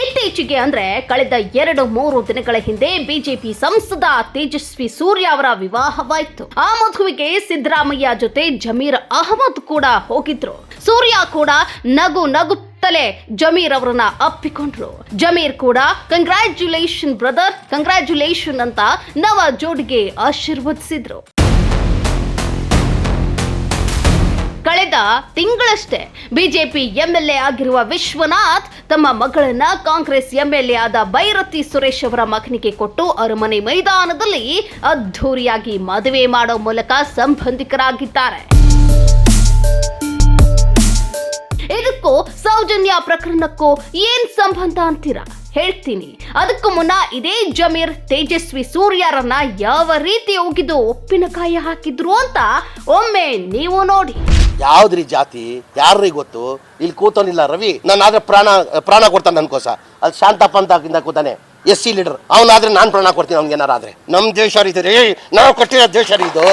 ಇತ್ತೀಚೆಗೆ ಅಂದ್ರೆ ಕಳೆದ 2-3 ದಿನಗಳ ಹಿಂದೆ ಬಿಜೆಪಿ ಸಂಸದ ತೇಜಸ್ವಿ ಸೂರ್ಯ ಅವರ ವಿವಾಹವಾಯಿತು. ಆ ಮದುವೆಗೆ ಸಿದ್ದರಾಮಯ್ಯ ಜೊತೆ ಜಮೀರ್ ಅಹಮದ್ ಕೂಡ ಹೋಗಿದ್ರು. ಸೂರ್ಯ ಕೂಡ ನಗುತ್ತಲೇ ಜಮೀರ್ ಅವರನ್ನ ಅಪ್ಪಿಕೊಂಡ್ರು. ಜಮೀರ್ ಕೂಡ ಕಂಗ್ರಾಚ್ಯುಲೇಷನ್ ಬ್ರದರ್, ಕಂಗ್ರಾಚ್ಯುಲೇಷನ್ ಅಂತ ನವ ಜೋಡಿಗೆ ಆಶೀರ್ವದಿಸಿದ್ರು. ಕಳೆದ ತಿಂಗಳಷ್ಟೇ ಬಿಜೆಪಿ ಎಂಎಲ್ಎ ಆಗಿರುವ ವಿಶ್ವನಾಥ್ ತಮ್ಮ ಮಗಳನ್ನ ಕಾಂಗ್ರೆಸ್ ಎಂಎಲ್ಎ ಆದ ಬೈರತಿ ಸುರೇಶ್ ಅವರ ಮಗನಿಗೆ ಕೊಟ್ಟು ಅರಮನೆ ಮೈದಾನದಲ್ಲಿ ಅದ್ಧೂರಿಯಾಗಿ ಮದುವೆ ಮಾಡೋ ಮೂಲಕ ಸಂಬಂಧಿಕರಾಗಿದ್ದಾರೆ. ಇದಕ್ಕೂ ಸೌಜನ್ಯ ಪ್ರಕರಣಕ್ಕೂ ಏನ್ ಸಂಬಂಧ ಅಂತೀರಾ? ಹೇಳ್ತೀನಿ. ಅದಕ್ಕೂ ಮುನ್ನ ಇದೇ ಜಮೀರ್ ತೇಜಸ್ವಿ ಸೂರ್ಯರನ್ನ ಯಾವ ರೀತಿ ಹೋಗಿದ್ದು ಉಪ್ಪಿನಕಾಯಿ ಹಾಕಿದ್ರು ಅಂತ ಒಮ್ಮೆ ನೀವು ನೋಡಿ. ಯಾವ್ದ್ರಿ ಜಾತಿ ಯಾರ್ರಿ ಗೊತ್ತು? ಇಲ್ಲಿ ಕೂತೋನಿಲ್ಲ ರವಿ, ನಾನಾದ್ರೆ ಪ್ರಾಣ ಕೊಡ್ತಾನೆ ನನ್ಕೋಸ. ಅದು ಶಾಂತಪ್ಪ ಅಂತ ಕೂತಾನೆ, SC ಲೀಡರ್. ಅವನಾದ್ರೆ ನಾನು ಪ್ರಾಣ ಕೊಡ್ತೀನಿ ಅವ್ನಿಗೇನಾರಾದ್ರೆ. ನಮ್ ದೇಶ ರೀ, ನಾವು ಕೊಟ್ಟಿರೋ ದೇಶ ರೀ ಇದು.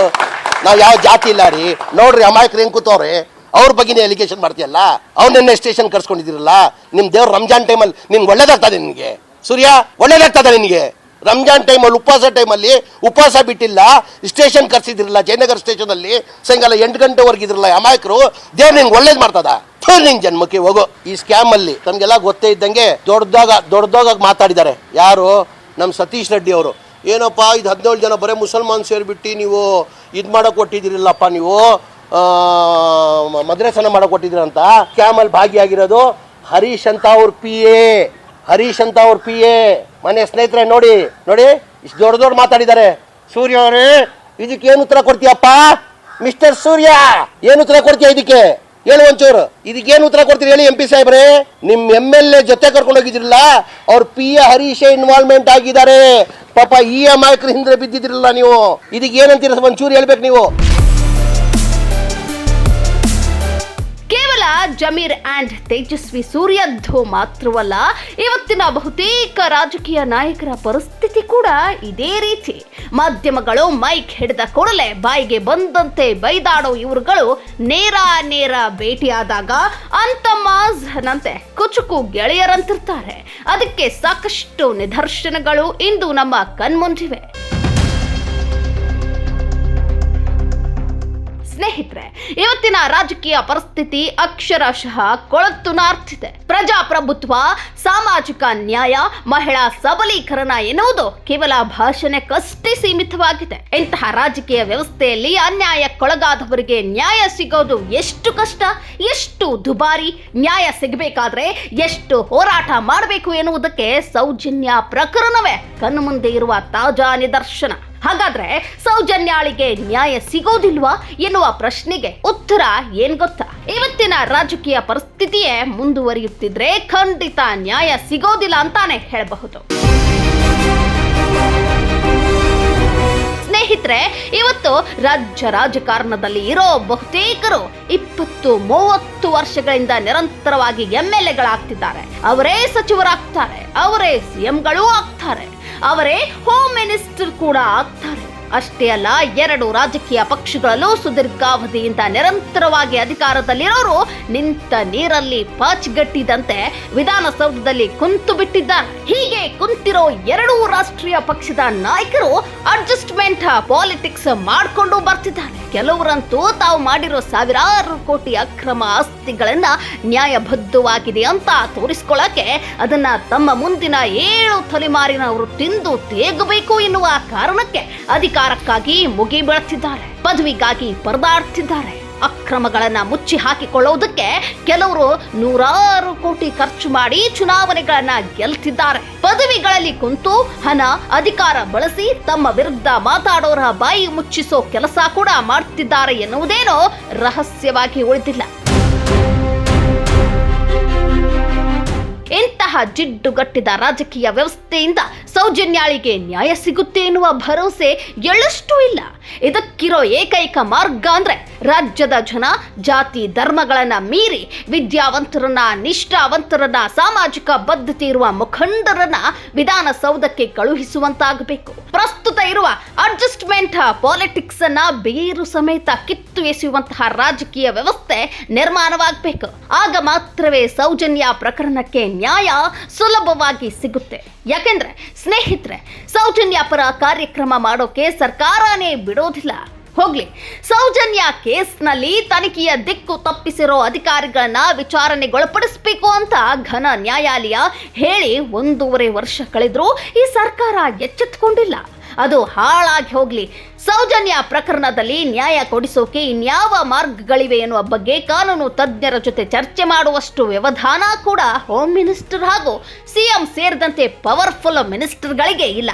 ನಾವ್ ಯಾವ ಜಾತಿ ಇಲ್ಲ ರೀ. ನೋಡ್ರಿ ಅಮಾಯಕರು ಹೆಂಗ್ ಕೂತವ್ರೆ, ಅವ್ರ ಬಗ್ಗೆ ಎಲಿಗೇಷನ್ ಮಾಡ್ತೀಯಲ್ಲ. ಅವನನ್ನೇ ಸ್ಟೇಷನ್ ಕರ್ಸ್ಕೊಂಡಿದಿರಲ್ಲ. ನಿಮ್ ದೇವ್ರ ರಂಜಾನ್ ಟೈಮಲ್ಲಿ ನಿಮ್ಗೆ ಒಳ್ಳೇದಾಗ್ತದೆ. ನಿನ್ಗೆ ಸೂರ್ಯ ಒಳ್ಳೇದಾಗ್ತದೆ ನಿನ್ಗೆ. ರಂಜಾನ್ ಟೈಮಲ್ಲಿ ಉಪವಾಸ ಟೈಮಲ್ಲಿ ಉಪವಾಸ ಬಿಟ್ಟಿಲ್ಲ, ಸ್ಟೇಷನ್ ಕರ್ಸಿದಿರಲ್ಲ. ಜಯನಗರ ಸ್ಟೇಷನ್ ಅಲ್ಲಿ ಸಾಯಂಕಾಲ 8 ಗಂಟೆವರೆಗಿದ್ರಲ್ಲ ಅಮಾಯಕರು. ದೇವ್ರು ನಿಂಗೆ ಒಳ್ಳೇದ್ ಮಾಡ್ತದ. ನಿಂಗೆ ಜನ್ಮಕ್ಕೆ ಹೋಗೋ. ಈ ಸ್ಕ್ಯಾಮ್ ಅಲ್ಲಿ ತಮ್ಗೆಲ್ಲ ಗೊತ್ತೇ ಇದ್ದಂಗೆ ದೊಡ್ಡದಾಗ ಮಾತಾಡಿದ್ದಾರೆ. ಯಾರು? ನಮ್ ಸತೀಶ್ ರೆಡ್ಡಿ ಅವರು. ಏನಪ್ಪ ಇದು 17 ಜನ ಬರೇ ಮುಸಲ್ಮಾನ್ ಸೇರ್ಬಿಟ್ಟು ನೀವು ಇದ್ ಮಾಡಕ್ ಕೊಟ್ಟಿದಿರಲ್ಲಪ್ಪ, ನೀವು ಮದ್ರಸನ ಮಾಡಕ್ ಕೊಟ್ಟಿದ್ರಂತ. ಸ್ಕ್ಯಾಮ್ ಅಲ್ಲಿ ಭಾಗಿಯಾಗಿರೋದು ಹರೀಶ್ ಅಂತ ಅವ್ರ ಪಿ ಎ. ಮನೆ ಸ್ನೇಹಿತರೆ ನೋಡಿ ಇಷ್ಟು ದೊಡ್ಡ ಮಾತಾಡಿದ್ದಾರೆ. ಸೂರ್ಯ ಅವರೇ, ಇದಕ್ಕೆ ಏನು ಉತ್ತರ ಕೊಡ್ತೀಯಪ್ಪ? ಮಿಸ್ಟರ್ ಸೂರ್ಯ, ಏನು ಉತ್ತರ ಕೊಡ್ತೀಯ ಇದಕ್ಕೆ? ಹೇಳು ಒಂಚೂರು. ಇದಕ್ಕೇನು ಉತ್ತರ ಕೊಡ್ತೀರಿ ಹೇಳಿ MP ಸಾಹೇಬ್ರೆ. ನಿಮ್ MLA ಜೊತೆ ಕರ್ಕೊಂಡು ಹೋಗಿದ್ರಲ್ಲ, ಅವ್ರ PA ಹರೀಶ್ ಇನ್ವಾಲ್ವ್ಮೆಂಟ್ ಆಗಿದ್ದಾರೆ. ಪಾಪ ಈ ಅಮಾಯಕರ ಹಿಂದೆ ಬಿದ್ದಿದ್ರಲ್ಲ ನೀವು. ಇದಕ್ಕೆ ಏನಂತೀರ ಒಂಚೂರು ಹೇಳ್ಬೇಕು ನೀವು. ಕೇವಲ ಜಮೀರ್ ಅಂಡ್ ತೇಜಸ್ವಿ ಸೂರ್ಯದ್ದು ಮಾತ್ರವಲ್ಲ, ಇವತ್ತಿನ ಬಹುತೇಕ ರಾಜಕೀಯ ನಾಯಕರ ಪರಿಸ್ಥಿತಿ ಕೂಡ ಇದೇ ರೀತಿ. ಮಾಧ್ಯಮಗಳು ಮೈಕ್ ಹಿಡಿದ ಕೂಡಲೇ ಬಾಯಿಗೆ ಬಂದಂತೆ ಬೈದಾಡೋ ಇವರುಗಳು ನೇರ ಭೇಟಿಯಾದಾಗ ಅಂತಮಾಜ್ನಂತೆ ಕುಚುಕು ಗೆಳೆಯರಂತಿರ್ತಾರೆ. ಅದಕ್ಕೆ ಸಾಕಷ್ಟು ನಿದರ್ಶನಗಳು ಇಂದು ನಮ್ಮ ಕಣ್ಮುಂದಿವೆ. ಸ್ನೇಹಿತರೆ, ಇವತ್ತಿನ ರಾಜಕೀಯ ಪರಿಸ್ಥಿತಿ ಅಕ್ಷರಶಃ ಕೊಳತು ನಾರ್ತಿದೆ. ಪ್ರಜಾಪ್ರಭುತ್ವ, ಸಾಮಾಜಿಕ ನ್ಯಾಯ, ಮಹಿಳಾ ಸಬಲೀಕರಣ ಎನ್ನುವುದು ಕೇವಲ ಭಾಷಣಕ್ಕಷ್ಟೇ ಸೀಮಿತವಾಗಿದೆ. ಇಂತಹ ರಾಜಕೀಯ ವ್ಯವಸ್ಥೆಯಲ್ಲಿ ಅನ್ಯಾಯಕ್ಕೊಳಗಾದವರಿಗೆ ನ್ಯಾಯ ಸಿಗೋದು ಎಷ್ಟು ಕಷ್ಟ, ಎಷ್ಟು ದುಬಾರಿ, ನ್ಯಾಯ ಸಿಗಬೇಕಾದ್ರೆ ಎಷ್ಟು ಹೋರಾಟ ಮಾಡಬೇಕು ಎನ್ನುವುದಕ್ಕೆ ಸೌಜನ್ಯ ಪ್ರಕರಣವೇ ಕಣ್ಣು ಮುಂದೆ ಇರುವ ತಾಜಾ ನಿದರ್ಶನ. ಹಾಗಾದ್ರೆ ಸೌಜನ್ಯಾಳಿಗೆ ನ್ಯಾಯ ಸಿಗೋದಿಲ್ವಾ ಎನ್ನುವ ಪ್ರಶ್ನೆಗೆ ಉತ್ತರ ಏನ್ ಗೊತ್ತಾ? ಇವತ್ತಿನ ರಾಜಕೀಯ ಪರಿಸ್ಥಿತಿಯೇ ಮುಂದುವರಿಯುತ್ತಿದ್ರೆ ಖಂಡಿತ ನ್ಯಾಯ ಸಿಗೋದಿಲ್ಲ ಅಂತಾನೆ ಹೇಳಬಹುದು. ಸ್ನೇಹಿತರೆ, ಇವತ್ತು ರಾಜ್ಯ ರಾಜಕಾರಣದಲ್ಲಿ ಇರೋ ಬಹುತೇಕರು 20-30 ವರ್ಷಗಳಿಂದ ನಿರಂತರವಾಗಿ MLAಗಳಾಗ್ತಿದ್ದಾರೆ. ಅವರೇ ಸಚಿವರಾಗ್ತಾರೆ, ಅವರೇ CMಗಳು ಆಗ್ತಾರೆ, ಅವರೇ ಹೋಮ್ ಮಿನಿಸ್ಟರ್ ಕೂಡ ಆಗ್ತಾರೆ. ಅಷ್ಟೇ ಅಲ್ಲ, 2 ರಾಜಕೀಯ ಪಕ್ಷಗಳಲ್ಲೂ ಸುದೀರ್ಘಾವಧಿಯಿಂದ ನಿರಂತರವಾಗಿ ಅಧಿಕಾರದಲ್ಲಿರೋರು ನಿಂತ ನೀರಲ್ಲಿ ಪಾಚಿಗಟ್ಟಿದಂತೆ ವಿಧಾನಸೌಧದಲ್ಲಿ ಕುಂತು ಬಿಟ್ಟಿದ್ದಾರೆ. ಹೀಗೆ ಕುಂತಿರೋ 2 ರಾಷ್ಟ್ರೀಯ ಪಕ್ಷದ ನಾಯಕರು ಅಡ್ಜಸ್ಟ್ಮೆಂಟ್ ಪಾಲಿಟಿಕ್ಸ್ ಮಾಡಿಕೊಂಡು ಬರ್ತಿದ್ದಾರೆ. ಕೆಲವರಂತೂ ತಾವು ಮಾಡಿರೋ ಸಾವಿರಾರು ಕೋಟಿ ಅಕ್ರಮ ಆಸ್ತಿಗಳನ್ನ ನ್ಯಾಯಬದ್ಧವಾಗಿದೆ ಅಂತ ತೋರಿಸ್ಕೊಳ್ಳಕ್ಕೆ ಅದನ್ನ ತಮ್ಮ ಮುಂದಿನ 7 ತಲೆಮಾರಿನವರು ತಿಂದು ತೇಗಬೇಕು ಎನ್ನುವ ಕಾರಣಕ್ಕೆ ಅಧಿಕಾರಕ್ಕಾಗಿ ಮುಗಿ ಬೀಳುತ್ತಿದ್ದಾರೆ, ಪದವಿಗಾಗಿ ಪರದಾಡ್ತಿದ್ದಾರೆ. ಅಕ್ರಮಗಳನ್ನ ಮುಚ್ಚಿ ಹಾಕಿಕೊಳ್ಳುವುದಕ್ಕೆ ಕೆಲವರು 100 ಕೋಟಿ ಖರ್ಚು ಮಾಡಿ ಚುನಾವಣೆಗಳನ್ನ ಗೆಲ್ತಿದ್ದಾರೆ. ಪದವಿಗಳಲ್ಲಿ ಕುಂತು ಹಣ, ಅಧಿಕಾರ ಬಳಸಿ ತಮ್ಮ ವಿರುದ್ಧ ಮಾತಾಡೋರ ಬಾಯಿ ಮುಚ್ಚಿಸೋ ಕೆಲಸ ಕೂಡ ಮಾಡ್ತಿದ್ದಾರೆ ಎನ್ನುವುದೇನೋ ರಹಸ್ಯವಾಗಿ ಉಳಿದಿಲ್ಲ. ಇಂತಹ ಜಿಡ್ಡುಗಟ್ಟಿದ ರಾಜಕೀಯ ವ್ಯವಸ್ಥೆಯಿಂದ ಸೌಜನ್ಯಾಳಿಗೆ ನ್ಯಾಯ ಸಿಗುತ್ತೆ ಎನ್ನುವ ಭರವಸೆ ಎಳ್ಳಷ್ಟೂ ಇಲ್ಲ. ಇದಕ್ಕಿರೋ ಏಕೈಕ ಮಾರ್ಗ ಅಂದ್ರೆ ರಾಜ್ಯದ ಜನ ಜಾತಿ ಧರ್ಮಗಳನ್ನ ಮೀರಿ ವಿದ್ಯಾವಂತರನ್ನ, ನಿಷ್ಠಾವಂತರನ್ನ, ಸಾಮಾಜಿಕ ಬದ್ಧತೆ ಇರುವ ಮುಖಂಡರನ್ನ ವಿಧಾನಸೌಧಕ್ಕೆ ಕಳುಹಿಸುವಂತಾಗಬೇಕು. ಪ್ರಸ್ತುತ ಇರುವ ಅಡ್ಜಸ್ಟ್ಮೆಂಟ್ ಪಾಲಿಟಿಕ್ಸ್ ಅನ್ನ ಬೇರು ಸಮೇತ ಕಿತ್ತು ಎಸೆಯುವಂತಹ ರಾಜಕೀಯ ವ್ಯವಸ್ಥೆ ನಿರ್ಮಾಣವಾಗಬೇಕು. ಆಗ ಮಾತ್ರವೇ ಸೌಜನ್ಯ ಪ್ರಕರಣಕ್ಕೆ ನ್ಯಾಯ ಸುಲಭವಾಗಿ ಸಿಗುತ್ತೆ. ಯಾಕೆಂದ್ರೆ ಸ್ನೇಹಿತರೆ, ಸೌಜನ್ಯ ಪರ ಕಾರ್ಯಕ್ರಮ ಮಾಡೋಕೆ ಸರ್ಕಾರನೇ ಬಿಡೋದಿಲ್ಲ. ಹೋಗ್ಲಿ, ಸೌಜನ್ಯ ಕೇಸ್ನಲ್ಲಿ ತನಿಖೆಯ ದಿಕ್ಕು ತಪ್ಪಿಸಿರೋ ಅಧಿಕಾರಿಗಳನ್ನ ವಿಚಾರಣೆಗೊಳಪಡಿಸಬೇಕು ಅಂತ ಘನ ನ್ಯಾಯಾಲಯ ಹೇಳಿ 1.5 ವರ್ಷ ಕಳೆದ್ರೂ ಈ ಸರ್ಕಾರ ಎಚ್ಚೆತ್ತುಕೊಂಡಿಲ್ಲ. ಅದು ಹಾಳಾಗಿ ಹೋಗ್ಲಿ, ಸೌಜನ್ಯ ಪ್ರಕರಣದಲ್ಲಿ ನ್ಯಾಯ ಕೊಡಿಸೋಕೆ ಇನ್ಯಾವ ಮಾರ್ಗಗಳಿವೆ ಎನ್ನುವ ಬಗ್ಗೆ ಕಾನೂನು ತಜ್ಞರ ಜೊತೆ ಚರ್ಚೆ ಮಾಡುವಷ್ಟು ವ್ಯವಧಾನ ಕೂಡ ಹೋಮ್ ಮಿನಿಸ್ಟರ್ ಹಾಗೂ ಸಿಎಂ ಸೇರಿದಂತೆ ಪವರ್ಫುಲ್ ಮಿನಿಸ್ಟರ್ಗಳಿಗೆ ಇಲ್ಲ.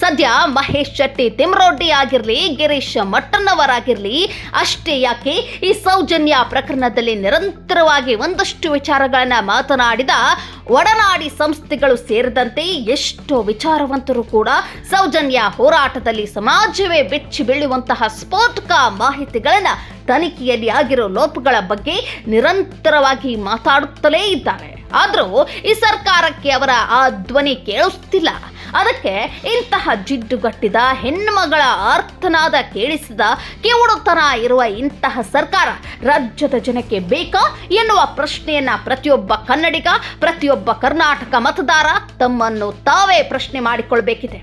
ಸದ್ಯ ಮಹೇಶ್ ಶೆಟ್ಟಿ ತಿಮ್ರೋಡಿ ಆಗಿರ್ಲಿ, ಗಿರೀಶ್ ಮಟ್ಟಣ್ಣವರಾಗಿರ್ಲಿ, ಅಷ್ಟೇ ಯಾಕೆ ಈ ಸೌಜನ್ಯ ಪ್ರಕರಣದಲ್ಲಿ ನಿರಂತರವಾಗಿ ಒಂದಷ್ಟು ವಿಚಾರಗಳನ್ನ ಮಾತನಾಡಿದ ಒಡನಾಡಿ ಸಂಸ್ಥೆಗಳು ಸೇರಿದಂತೆ ಎಷ್ಟೋ ವಿಚಾರವಂತರು ಕೂಡ ಸೌಜನ್ಯ ಹೋರಾಟದಲ್ಲಿ ಸಮಾಜವೇ ಬೆಚ್ಚಿ ಬೀಳುವಂತಹ ಸ್ಫೋಟಕ ಮಾಹಿತಿಗಳನ್ನ, ತನಿಖೆಯಲ್ಲಿ ಆಗಿರೋ ಲೋಪಗಳ ಬಗ್ಗೆ ನಿರಂತರವಾಗಿ ಮಾತಾಡುತ್ತಲೇ ಇದ್ದಾರೆ. ಆದರೂ ಈ ಸರ್ಕಾರಕ್ಕೆ ಅವರ ಆ ಧ್ವನಿ ಕೇಳಿಸ್ತಿಲ್ಲ. ಅದಕ್ಕೆ ಇಂತಹ ಜಿಡ್ಡುಗಟ್ಟಿದ ಹೆಣ್ಣುಮಗಳ ಆರ್ತನಾದ ಕೇಳಿಸಿದ ಕಿವುಡುತನ ಇರುವ ಇಂತಹ ಸರ್ಕಾರ ರಾಜ್ಯದ ಜನಕ್ಕೆ ಬೇಕಾ ಎನ್ನುವ ಪ್ರಶ್ನೆಯನ್ನ ಪ್ರತಿಯೊಬ್ಬ ಕನ್ನಡಿಗ, ಪ್ರತಿಯೊಬ್ಬ ಕರ್ನಾಟಕ ಮತದಾರ ತಮ್ಮನ್ನು ತಾವೇ ಪ್ರಶ್ನೆ ಮಾಡಿಕೊಳ್ಬೇಕಿದೆ.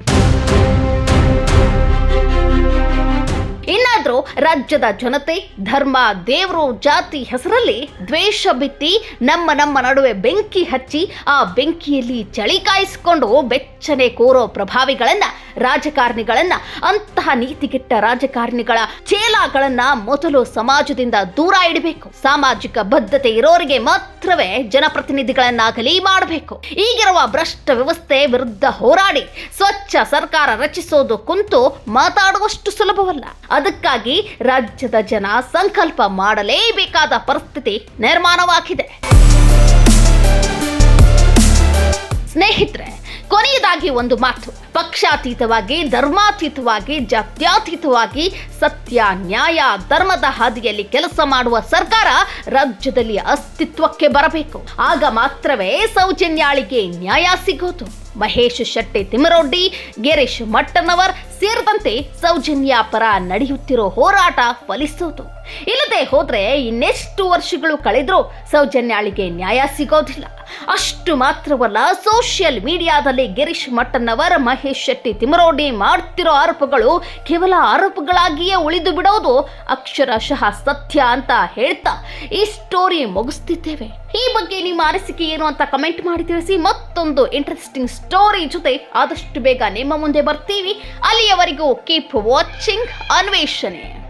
ಇನ್ನಾದ್ರೂ ರಾಜ್ಯದ ಜನತೆ ಧರ್ಮ, ದೇವರು, ಜಾತಿ ಹೆಸರಲ್ಲಿ ದ್ವೇಷ ಬಿತ್ತಿ ನಮ್ಮ ನಡುವೆ ಬೆಂಕಿ ಹಚ್ಚಿ ಆ ಬೆಂಕಿಯಲ್ಲಿ ಚಳಿ ಕಾಯಿಸಿಕೊಂಡು ಬೆಚ್ಚನೆ ಕೋರೋ ಪ್ರಭಾವಿಗಳನ್ನ, ರಾಜಕಾರಣಿಗಳನ್ನ, ಅಂತಹ ನೀತಿಗೆಟ್ಟ ರಾಜಕಾರಣಿಗಳ ಚೇಲಾಗಳನ್ನ ಮೊದಲು ಸಮಾಜದಿಂದ ದೂರ ಇಡಬೇಕು. ಸಾಮಾಜಿಕ ಬದ್ಧತೆ ಇರೋರಿಗೆ ಮಾತ್ರವೇ ಜನಪ್ರತಿನಿಧಿಗಳನ್ನಾಗಲಿ ಮಾಡಬೇಕು. ಈಗಿರುವ ಭ್ರಷ್ಟ ವ್ಯವಸ್ಥೆ ವಿರುದ್ಧ ಹೋರಾಡಿ ಸ್ವಚ್ಛ ಸರ್ಕಾರ ರಚಿಸೋದು ಕುಂತು ಮಾತಾಡುವಷ್ಟು ಸುಲಭವಲ್ಲ. ಅದಕ್ಕಾಗಿ ರಾಜ್ಯದ ಜನ ಸಂಕಲ್ಪ ಮಾಡಲೇಬೇಕಾದ ಪರಿಸ್ಥಿತಿ ನಿರ್ಮಾಣವಾಗಿದೆ. ಸ್ನೇಹಿತರೆ, ಕೊನೆಯದಾಗಿ ಒಂದು ಮಾತು: ಪಕ್ಷಾತೀತವಾಗಿ, ಧರ್ಮಾತೀತವಾಗಿ, ಜಾತ್ಯಾತೀತವಾಗಿ ಸತ್ಯ, ನ್ಯಾಯ, ಧರ್ಮದ ಹಾದಿಯಲ್ಲಿ ಕೆಲಸ ಮಾಡುವ ಸರ್ಕಾರ ರಾಜ್ಯದಲ್ಲಿ ಅಸ್ತಿತ್ವಕ್ಕೆ ಬರಬೇಕು. ಆಗ ಮಾತ್ರವೇ ಸೌಜನ್ಯಾಳಿಗೆ ನ್ಯಾಯ ಸಿಗೋದು. ಮಹೇಶ್ ಶೆಟ್ಟಿ ತಿಮ್ರೋಡಿ, ಗಿರೀಶ್ ಮಟ್ಟಣ್ಣವರ್ ಸೇರಿದಂತೆ ಸೌಜನ್ಯ ಪರ ನಡೆಯುತ್ತಿರೋ ಹೋರಾಟ ಫಲಿಸೋದು. ಇಲ್ಲದೆ ಹೋದ್ರೆ ಇನ್ನೆಷ್ಟು ವರ್ಷಗಳು ಕಳೆದ್ರೂ ಸೌಜನ್ಯಾಳಿಗೆ ನ್ಯಾಯ ಸಿಗೋದಿಲ್ಲ. ಅಷ್ಟು ಮಾತ್ರವಲ್ಲ, ಸೋಷಿಯಲ್ ಮೀಡಿಯಾದಲ್ಲಿ ಗಿರೀಶ್ ಮಟ್ಟಣ್ಣವರ್, ಮಹೇಶ್ ಶೆಟ್ಟಿ ತಿಮ್ರೋಡಿ ಮಾಡ್ತಿರೋ ಆರೋಪಗಳು ಕೇವಲ ಆರೋಪಗಳಾಗಿಯೇ ಉಳಿದು ಬಿಡೋದು ಅಕ್ಷರಶಃ ಸತ್ಯ ಅಂತ ಹೇಳ್ತಾ ಈ ಸ್ಟೋರಿ ಮುಗಿಸ್ತಿದ್ದೇವೆ. ಈ ಬಗ್ಗೆ ನಿಮ್ಮ ಅನಿಸಿಕೆ ಏನು ಅಂತ ಕಮೆಂಟ್ ಮಾಡಿ ತಿಳಿಸಿ. ಮತ್ತೊಂದು ಇಂಟ್ರೆಸ್ಟಿಂಗ್ ಸ್ಟೋರಿ ಜೊತೆ ಆದಷ್ಟು ಬೇಗ ನಿಮ್ಮ ಮುಂದೆ ಬರ್ತೀವಿ. ಅಲ್ಲಿಯವರೆಗೂ ಕೀಪ್ ವಾಚಿಂಗ್ ಅನ್ವೇಷಣೆ.